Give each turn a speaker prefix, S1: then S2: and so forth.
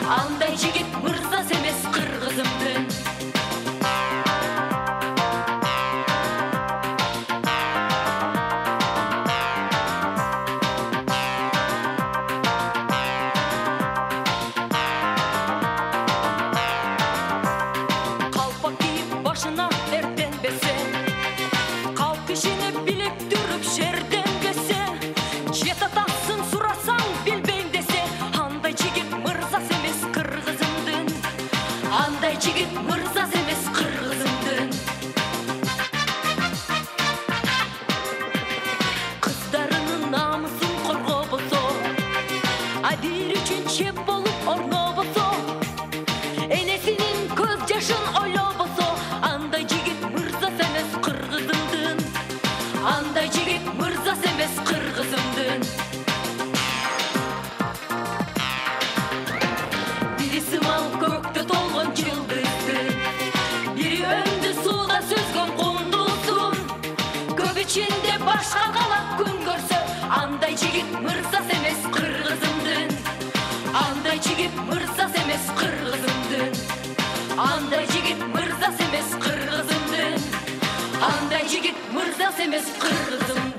S1: Андай жигит мырза эмес кыргызымдын. Kalpak kiyip başına ertenbese, kalk kişini bilip durup şerden gese, jet atasın surasan bilbeyim dese, андай жигит мырза эмес кыргызымдын. Андай жигит мырза эмес кыргызымдын. Kızlarının намысын коргобосо, адил үчүн чеп болуп орнобосо, энесинин көз жашын ойлобосо, андай жигит мырза эмес кыргызымдын. Андай жигит мырза эмес кыргызымдын. Бири сымал көктө толгон жылдыздын, бири өндү сууда сүзгөн кундуздун, көк ичинде башка калап күн көрсө, андай жигит мырза эмес кыргызымдын. Андай жигит мырза эмес кыргызымдын. Андай жигит мырза эмес кыргызымдын. Андай жигит мырза эмес кыргызымдын.